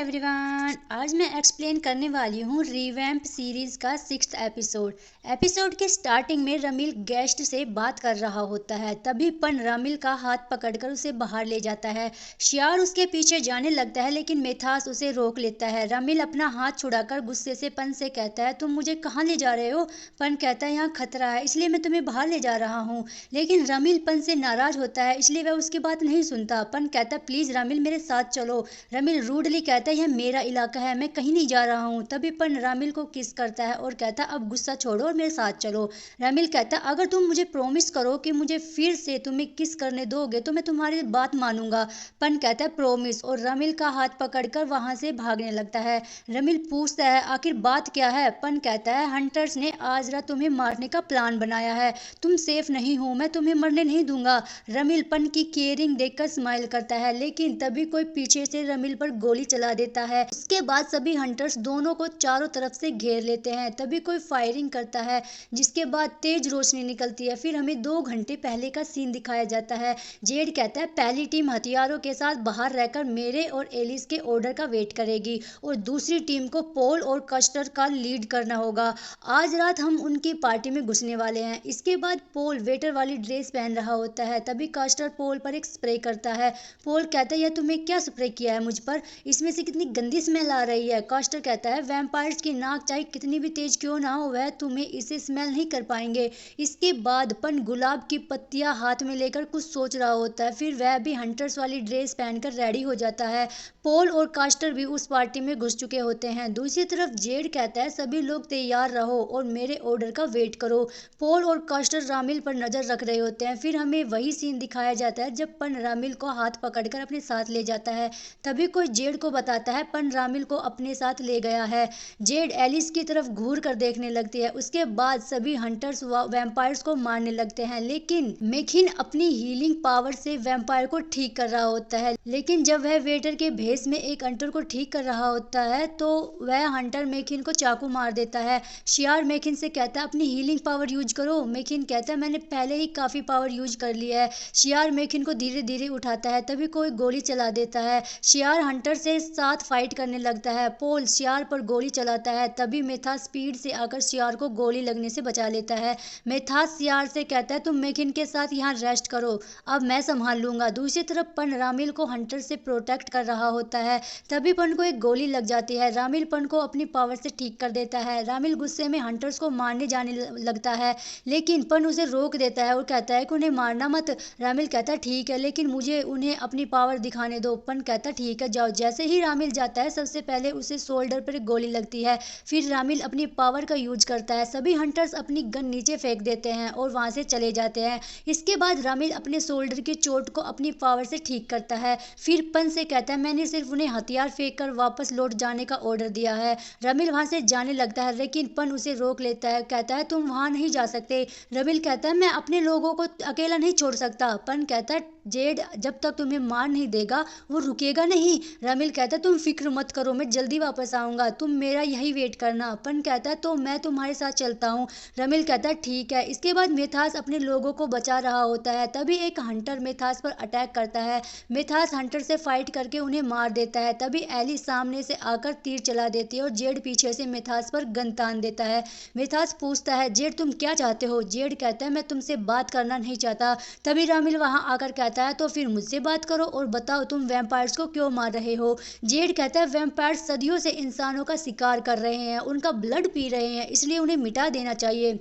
Everyone, आज मैं explain करने वाली हूँ रिवैम्प सीरीज का 6th एपिसोड। एपिसोड के स्टार्टिंग में रमील गेस्ट से बात कर रहा होता है। तभी पन रमील का हाथ पकड़कर उसे बाहर ले जाता है। शियार उसके पीछे जाने लगता है लेकिन मेथास उसे रोक लेता है। रमील अपना हाथ छुड़ाकर गुस्से से पन से कहता है, तुम मुझे कहाँ ले जा रहे हो? पन कहता है, यहाँ खतरा है इसलिए मैं तुम्हें बाहर ले जा रहा हूँ। लेकिन रमील पन से नाराज होता है इसलिए वह उसकी बात नहीं सुनता। पन कहता है, प्लीज रमील मेरे साथ चलो। रमील रूडली कहता है, यह मेरा इलाका है, मैं कहीं नहीं जा रहा हूँ। तभी पन रमील को किस करता है और कहता है, अब गुस्सा छोड़ो और मेरे साथ चलो। रमील कहता है, अगर तुम मुझे प्रॉमिस करो कि मुझे फिर से तुम्हें किस करने दोगे तो मैं तुम्हारी बात मानूंगा। पन कहता है, प्रॉमिस, और रमील का हाथ पकड़कर वहां से भागने लगता है। रमील पूछता है, आखिर बात क्या है? पन कहता है, हंटर्स ने आज रात तुम्हें मारने का प्लान बनाया है, तुम सेफ नहीं हो, मैं तुम्हें मरने नहीं दूंगा। रमील पन की केयरिंग देखकर स्माइल करता है लेकिन तभी कोई पीछे से रमील पर गोली चला देता है। उसके बाद सभी हंटर्स दोनों को चारों तरफ से घेर लेते हैं। तभी कोई फायरिंग करता है जिसके बाद तेज रोशनी निकलती है। फिर हमें 2 घंटे पहले का सीन दिखाया जाता है। जेड कहता है, पहली टीम हथियारों के साथ बाहर रहकर मेरे और एलिस के ऑर्डर का वेट करेगी और दूसरी टीम को पोल और कस्टर का लीड करना होगा। आज रात हम उनकी पार्टी में घुसने वाले हैं। इसके बाद पोल वेटर वाली ड्रेस पहन रहा होता है। तभी कस्टर पोल पर एक स्प्रे करता है। पोल कहता है, यह तुम्हें क्या स्प्रे किया है मुझ पर? इसमें से कितनी गंदी स्मेल आ रही है। कस्टर कहता है, वैम्पायर्स की नाक चाहे कितनी भी तेज क्यों ना हो, वह तुम्हें इसे स्मेल नहीं कर पाएंगे। इसके बाद पन गुलाब की पत्तियां हाथ में लेकर कुछ सोच रहा होता है। फिर वह भी हंटर्स वाली ड्रेस पहनकर रेडी हो जाता है। पोल और कास्टर भी उस पार्टी में घुस चुके होते हैं। दूसरी तरफ जेड कहता है, सभी लोग तैयार रहो और मेरे ऑर्डर का वेट करो। पोल और कास्टर रामिल पर नजर रख रहे होते हैं। फिर हमें वही सीन दिखाया जाता है जब पन रामिल को हाथ पकड़कर अपने साथ ले जाता है। तभी कोई जेड को बताता है पन रामिल को अपने साथ ले गया है। जेड एलिस की तरफ घूर कर देखने लगती है। उसके बाद सभी हंटर्स वैम्पायर्स को मारने लगते हैं लेकिन मेखिन अपनी हीलिंग पावर से वैम्पायर को ठीक कर रहा होता है। लेकिन जब वह वेटर के भेस में एक हंटर को ठीक कर रहा होता है तो वह हंटर मेखिन को चाकू मार देता है। शियार मेखिन से कहता है, अपनी हीलिंग पावर यूज करो। मेखिन कहता है, मैंने पहले ही काफी पावर यूज कर लिया है। शियार मेखिन को धीरे धीरे उठाता है। तभी कोई गोली चला देता है। शियार हंटर से साथ फाइट करने लगता है। पोल शियार पर गोली चलाता है। तभी मेथास स्पीड से आकर शियार को गोली लगने से बचा लेता है। मेथास शियार से कहता है, तुम मेखिन के साथ यहाँ रेस्ट करो, अब मैं संभाल लूंगा। दूसरी तरफ पन रामिल को हंटर से प्रोटेक्ट कर रहा होता है। तभी पन को एक गोली लग जाती है। रामिल पन को अपनी पावर से ठीक कर देता है। रामिल गुस्से में हंटर्स को मारने जाने लगता है लेकिन पन उसे रोक देता है और कहता है कि उन्हें मारना मत। रामिल कहता है, ठीक है लेकिन मुझे उन्हें अपनी पावर दिखाने दो। पन कहता है, ठीक है जाओ। जैसे ही रामिल जाता है सबसे पहले उसे शोल्डर पर एक गोली लगती है। फिर रामिल अपनी पावर का यूज करता है। सभी हंटर्स अपनी गन नीचे फेंक देते हैं और वहां से चले जाते हैं। इसके बाद रामिल अपने शोल्डर की चोट को अपनी पावर से ठीक करता है। फिर पन से कहता है, मैंने सिर्फ उन्हें हथियार फेंक कर वापस लौट जाने का ऑर्डर दिया है। रामिल वहां से जाने लगता है लेकिन पन उसे रोक लेता है। कहता है, तुम वहां नहीं जा सकते। रामिल कहता है, मैं अपने लोगों को अकेला नहीं छोड़ सकता। पन कहता है, जेड जब तक तुम्हें मार नहीं देगा वो रुकेगा नहीं। रामिल कहता है, तुम फिक्र मत करो, मैं जल्दी वापस आऊंगा, तुम मेरा यही वेट करना। पन कहता है, तो मैं तुम्हारे साथ चलता हूँ। रामिल कहता है, ठीक है। इसके बाद मेथास अपने लोगों को बचा रहा होता है। तभी एक हंटर मेथास पर अटैक करता है। मेथास हंटर से फाइट करके उन्हें मार देता है। तभी एलिस सामने से आकर तीर चला देती है और जेड पीछे से मेथास पर गन तान देता है। मेथास पूछता है, जेड तुम क्या चाहते हो? जेड कहता है, मैं तुमसे बात करना नहीं चाहता। तभी रामिल वहां आकर कहता है, तो फिर मुझसे बात करो और बताओ तुम वैम्पायर्स को क्यों मार रहे हो? जेड कहता है, वैम्पायर्स सदियों से इंसानों का शिकार कर रहे हैं, उनका ब्लड पी रहे हैं, इसलिए उन्हें मिटा देना चाहिए।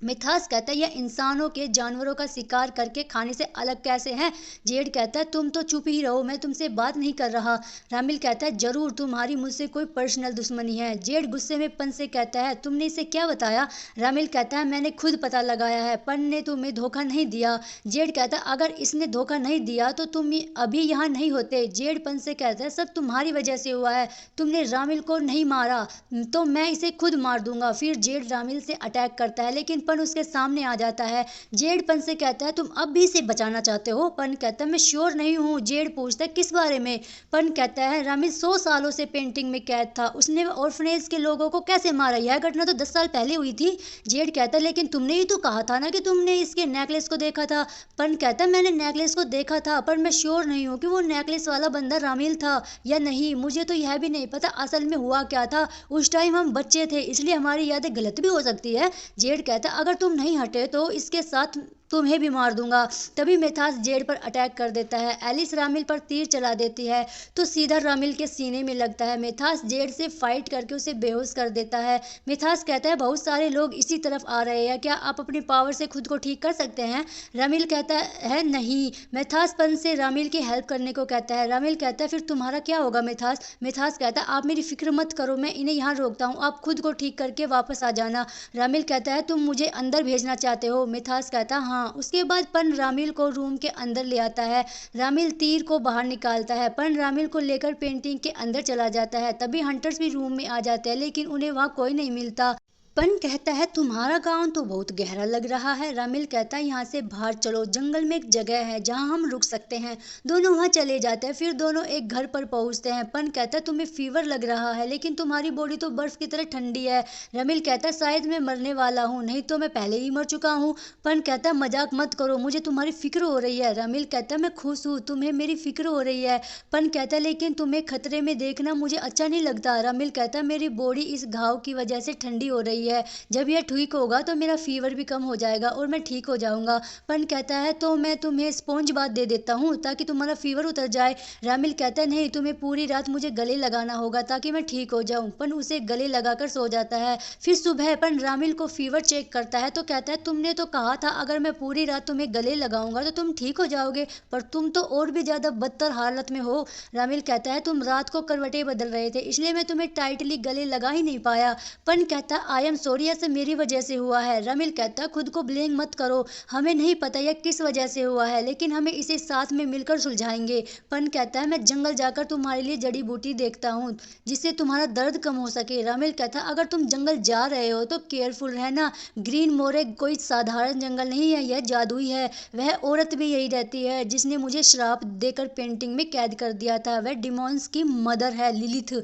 मिथास कहता है, यह इंसानों के जानवरों का शिकार करके खाने से अलग कैसे हैं? जेड कहता है, तुम तो चुप ही रहो, मैं तुमसे बात नहीं कर रहा। रामिल कहता है, जरूर तुम्हारी मुझसे कोई पर्सनल दुश्मनी है। जेड गुस्से में पन से कहता है, तुमने इसे क्या बताया? रामिल कहता है, मैंने खुद पता लगाया है, पन ने तुम्हें धोखा नहीं दिया। जेड कहता है, अगर इसने धोखा नहीं दिया तो तुम अभी यहाँ नहीं होते। जेड पन से कहता है, सब तुम्हारी वजह से हुआ है, तुमने रामिल को नहीं मारा तो मैं इसे खुद मार दूंगा। फिर जेड रामिल से अटैक करता है लेकिन पन उसके सामने आ जाता है। जेड पन से कहता है तुम अब भी इसे बचाना चाहते हो? पन कहता है मैं श्योर नहीं हूँ। जेड पूछता है किस बारे में? पन कहता है रामिल 100 सालों से पेंटिंग में कैद था, उसने ऑर्फनेज के लोगों को कैसे मारा? यह घटना तो 10 साल पहले हुई थी। जेड कहता है लेकिन तुमने ही तो कहा था ना कि तुमने इसके नेकलेस को देखा था। पन कहता है मैंने नेकलेस को देखा था पर मैं श्योर नहीं हूँ कि वो नेकलेस वाला बंदा रामिल था या नहीं। मुझे तो यह भी नहीं पता असल में हुआ क्या था। उस टाइम हम बच्चे थे इसलिए हमारी यादें गलत भी हो सकती है। जेड कहता है अगर तुम नहीं हटे तो इसके साथ तुम्हें भी मार दूंगा। तभी मिथास जेड पर अटैक कर देता है। एलिस रामिल पर तीर चला देती है तो सीधा रामिल के सीने में लगता है। मिथास जेड से फाइट करके उसे बेहोश कर देता है। मिथास कहता है बहुत सारे लोग इसी तरफ आ रहे हैं, क्या आप अपनी पावर से खुद को ठीक कर सकते हैं? रामिल कहता है नहीं। मिथास पन से रामिल की हेल्प करने को कहता है। रामिल कहता है फिर तुम्हारा क्या होगा मिथास? मिथास कहता है आप मेरी फिक्र मत करो, मैं इन्हें यहाँ रोकता हूँ, आप खुद को ठीक करके वापस आ जाना। रामिल कहता है तुम मुझे अंदर भेजना चाहते हो? मिथास कहता है हाँ। उसके बाद पन रामिल को रूम के अंदर ले आता है। रामिल तीर को बाहर निकालता है। पन रामिल को लेकर पेंटिंग के अंदर चला जाता है। तभी हंटर्स भी रूम में आ जाते हैं लेकिन उन्हें वहाँ कोई नहीं मिलता। पन कहता है तुम्हारा गांव तो बहुत गहरा लग रहा है। रामिल कहता है यहाँ से बाहर चलो, जंगल में एक जगह है जहाँ हम रुक सकते हैं। दोनों वहाँ चले जाते हैं। फिर दोनों एक घर पर पहुँचते हैं। पन कहता है तुम्हें फीवर लग रहा है लेकिन तुम्हारी बॉडी तो बर्फ की तरह ठंडी है। रामिल कहता है शायद मैं मरने वाला हूँ, नहीं तो मैं पहले ही मर चुका हूँ। पन कहता है मजाक मत करो, मुझे तुम्हारी फिक्र हो रही है। रामिल कहता है मैं खुश हूँ, तुम्हें मेरी फिक्र हो रही है। पन कहता है लेकिन तुम्हें खतरे में देखना मुझे अच्छा नहीं लगता। रामिल कहता है मेरी बॉडी इस घाव की वजह से ठंडी हो रही है, जब यह ठीक होगा तो मेरा फीवर भी कम हो जाएगा और मैं ठीक हो जाऊंगा। पन कहता है तो मैं तुम्हें स्पॉन्ज बाथ दे देता हूँ ताकि तुम्हारा फीवर उतर जाए। रामिल कहता है नहीं, तुम्हें पूरी रात मुझे गले लगाना होगा ताकि मैं ठीक हो जाऊं। पन उसे गले लगाकर सो जाता है। फिर सुबह पन रामिल को फीवर चेक करता है तो कहता है तुमने तो कहा था अगर मैं पूरी रात तुम्हें गले लगाऊंगा तो तुम ठीक हो जाओगे, पर तुम तो और भी ज्यादा बदतर हालत में हो। रामिल कहता है तुम रात को करवटें बदल रहे थे इसलिए मैं तुम्हें टाइटली गले लगा ही नहीं पाया। पन कहता है आई एम सॉरी, ऐसे मेरी वजह से हुआ है। रामिल कहता है खुद को ब्लेम मत करो, हमें नहीं पता यह किस वजह से हुआ है लेकिन हमें इसे साथ में मिलकर सुलझाएंगे। पन कहता है मैं जंगल जाकर तुम्हारे लिए जड़ी बूटी देखता हूँ जिससे तुम्हारा दर्द कम हो सके। रामिल कहता है अगर तुम जंगल जा रहे हो तो केयरफुल रहना, ग्रीन मोरेग कोई साधारण जंगल नहीं है, यह जादुई है। वह औरत भी यही रहती है जिसने मुझे श्राप देकर पेंटिंग में कैद कर दिया था, वह डिमॉन्स की मदर है लिलिथ।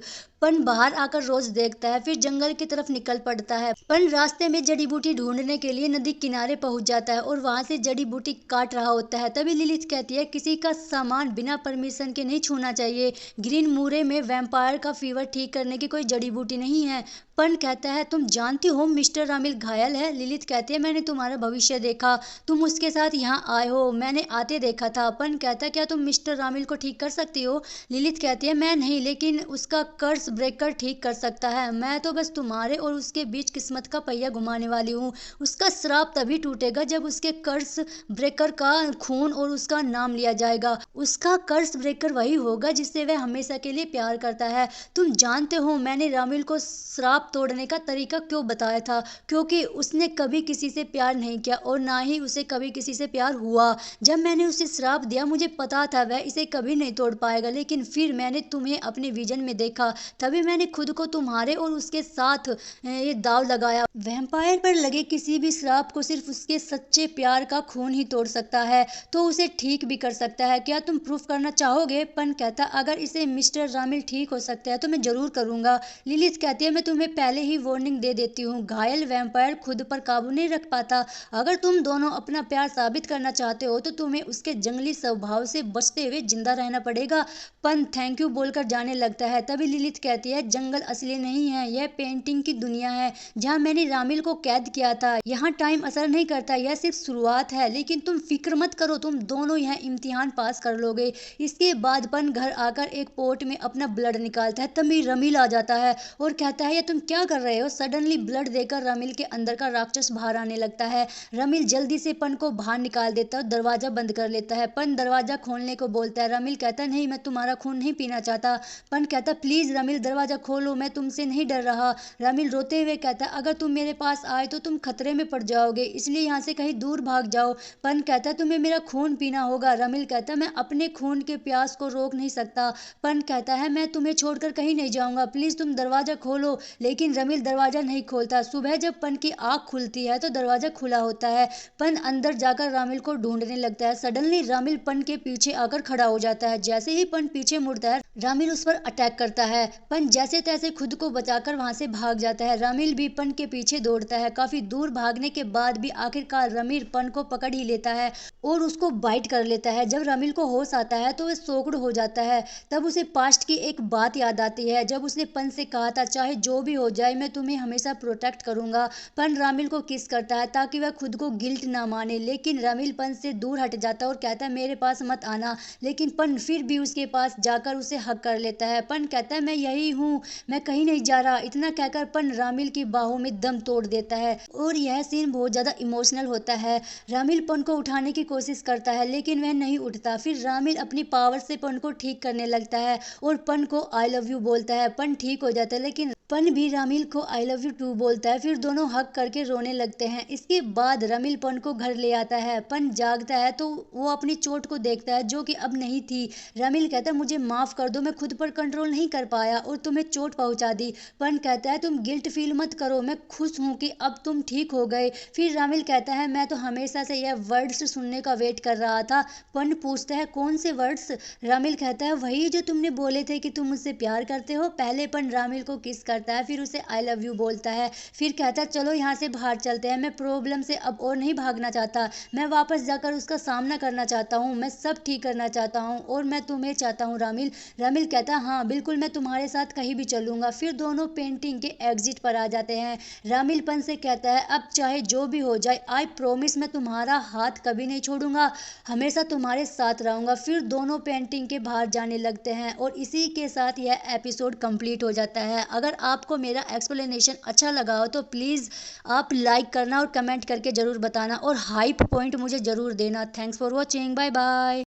पन बाहर आकर रोज देखता है फिर जंगल की तरफ निकल पड़ता है। पन रास्ते में जड़ी बूटी ढूंढने के लिए नदी किनारे पहुंच जाता है और वहां से जड़ी बूटी काट रहा होता है। तभी लिलिथ कहती है किसी का सामान बिना परमिशन के नहीं छूना चाहिए, ग्रीन मूरे में वैम्पायर का फीवर ठीक करने की कोई जड़ी बूटी नहीं है। पन कहता है तुम जानती हो मिस्टर रामिल घायल है। लिलिथ कहती है मैंने तुम्हारा भविष्य देखा, तुम उसके साथ यहाँ आए हो, मैंने आते देखा था। पन कहता है क्या तुम मिस्टर रामिल को ठीक कर सकती हो? लिलिथ कहती है मैं नहीं, लेकिन उसका कर्स ब्रेकर ठीक कर सकता है। मैं तो बस तुम्हारे और उसके बीच किस्मत का पहिया घुमाने वाली हूँ। उसका श्राप तभी टूटेगा जब उसके कर्स ब्रेकर का खून और उसका नाम लिया जाएगा। उसका कर्स ब्रेकर वही होगा जिससे वह हमेशा के लिए प्यार करता है। तुम जानते हो मैंने रामिल को श्राप तोड़ने का तरीका क्यों बताया था? क्योंकि उसने कभी किसी से प्यार नहीं किया और ना ही उसे कभी किसी से प्यार हुआ। जब मैंने उसे श्राप दिया मुझे पता था वह इसे कभी नहीं तोड़ पाएगा, लेकिन फिर मैंने तुम्हें अपने विजन में देखा, तभी मैंने खुद को तुम्हारे और उसके साथ ये दाव लगाया। वैम्पायर पर लगे किसी भी श्राप को सिर्फ उसके सच्चे प्यार का खून ही तोड़ सकता है, तो उसे ठीक भी कर सकता है। क्या तुम प्रूफ करना चाहोगे? पन कहता अगर इसे मिस्टर रामिल ठीक हो सकता है तो मैं जरूर करूंगा। लिलिथ कहती है मैं तुम्हें पहले ही वार्निंग दे देती हूँ, घायल वैम्पायर खुद पर काबू नहीं रख पाता। अगर तुम दोनों अपना प्यार साबित करना चाहते हो तो तुम्हें उसके जंगली स्वभाव से बचते हुए जिंदा रहना पड़ेगा। पन थैंक यू बोलकर जाने लगता है। तभी लिलिथ कहती है जंगल असली नहीं है, यह पेंटिंग की दुनिया है जहाँ मैंने रामिल को कैद किया था। यहाँ टाइम असर नहीं करता, यह सिर्फ शुरुआत है, लेकिन तुम फिक्र मत करो, तुम दोनों यह इम्तिहान पास कर लोगे। इसके बाद पन घर आकर एक पोट में अपना ब्लड निकालता है। तभी रामिल आ जाता है और कहता है ये तुम क्या कर रहे हो? सडनली ब्लड देकर रामिल के अंदर का राक्षस बाहर आने लगता है। रामिल जल्दी से पन को बाहर निकाल देता है और दरवाजा बंद कर लेता है। पन दरवाजा खोलने को बोलता है। रामिल कहता है नहीं, मैं तुम्हारा खून नहीं पीना चाहता। पन कहता प्लीज रामिल दरवाजा खोलो, मैं तुमसे नहीं डर रहा। रामिल रोते हुए कहता अगर तुम मेरे पास आए तो तुम खतरे में पड़ जाओगे, इसलिए यहाँ से कहीं दूर भाग जाओ। पन कहता है तुम्हें मेरा खून पीना होगा। रमिल कहता है मैं अपने खून के प्यास को रोक नहीं सकता। पन कहता है मैं तुम्हें छोड़कर कहीं नहीं जाऊंगा, प्लीज तुम दरवाजा खोलो। लेकिन रमिल दरवाजा नहीं खोलता। सुबह जब पन की आंख खुलती है तो दरवाजा खुला होता है। पन अंदर जाकर रामिल को ढूंढने लगता है। सडनली रामिल पन के पीछे आकर खड़ा हो जाता है। जैसे ही पन पीछे मुड़ता है रामिल उस पर अटैक करता है। पन जैसे तैसे खुद को बचाकर वहां से भाग जाता है। रामिल भी पन के पीछे दौड़ता है। काफी दूर भागने के बाद भी आखिरकार रामिल पन को पकड़ ही लेता है और उसको बाइट कर लेता है। जब रामिल को होश आता है तो वह सोकड़ हो जाता है। तब उसे पास्ट की एक बात याद आती है, जब उसने पन से कहा था चाहे जो भी हो जाए मैं तुम्हें हमेशा प्रोटेक्ट करूंगा। पन रामिल को किस करता है ताकि वह खुद को गिल्ट ना माने, लेकिन रामिल पन से दूर हट जाता है और कहता है मेरे पास मत आना। लेकिन पन फिर भी उसके पास जाकर उसे हक कर लेता है। पन कहता है मैं यही हूँ, मैं कहीं नहीं जा रहा। इतना कहकर पन रामिल की बाहों में दम तोड़ देता है और यह सीन बहुत ज्यादा इमोशनल होता है। रामिल पन को उठाने की कोशिश करता है लेकिन वह नहीं उठता। फिर रामिल अपनी पावर से पन को ठीक करने लगता है और पन को आई लव यू बोलता है। पन ठीक हो जाता है लेकिन पन भी रामिल को आई लव यू टू बोलता है। फिर दोनों हक करके रोने लगते हैं। इसके बाद रामिल पन को घर ले आता है। पन जागता है तो वो अपनी चोट को देखता है जो कि अब नहीं थी। रामिल कहता है मुझे माफ कर दो, मैं खुद पर कंट्रोल नहीं कर पाया और तुम्हें चोट पहुंचा दी। पन कहता है तुम गिल्ट फील मत करो, मैं खुश हूँ कि अब तुम ठीक हो गए। फिर रामिल कहता है मैं तो हमेशा से यह वर्ड्स सुनने का वेट कर रहा था। पन पूछता है कौन से वर्ड्स? रामिल कहता है वही जो तुमने बोले थे कि तुम मुझसे प्यार करते हो। पहले पन रामिल को किस करता है, फिर उसे आई लव यू बोलता है। फिर कहता है चलो यहाँ से बाहर चलते हैं, मैं प्रॉब्लम से अब और नहीं भागना चाहता, मैं वापस जाकर उसका सामना करना चाहता हूँ, मैं सब ठीक करना चाहता हूँ और मैं तुम्हें चाहता हूँ रामिल। रामिल कहता है हाँ बिल्कुल, मैं तुम्हारे साथ कहीं भी चलूंगा। फिर दोनों पेंटिंग के एग्जिट पर आ जाते हैं। रामिल पन से कहता है अब चाहे जो भी हो जाए आई प्रोमिस मैं तुम्हारा हाथ कभी नहीं छोड़ूंगा, हमेशा तुम्हारे साथ रहूंगा। फिर दोनों पेंटिंग के बाहर जाने लगते हैं और इसी के साथ यह एपिसोड कंप्लीट हो जाता है। अगर आपको मेरा एक्सप्लेनेशन अच्छा लगा हो तो प्लीज़ आप लाइक करना और कमेंट करके ज़रूर बताना और हाइप पॉइंट मुझे ज़रूर देना। Thanks for watching, bye bye.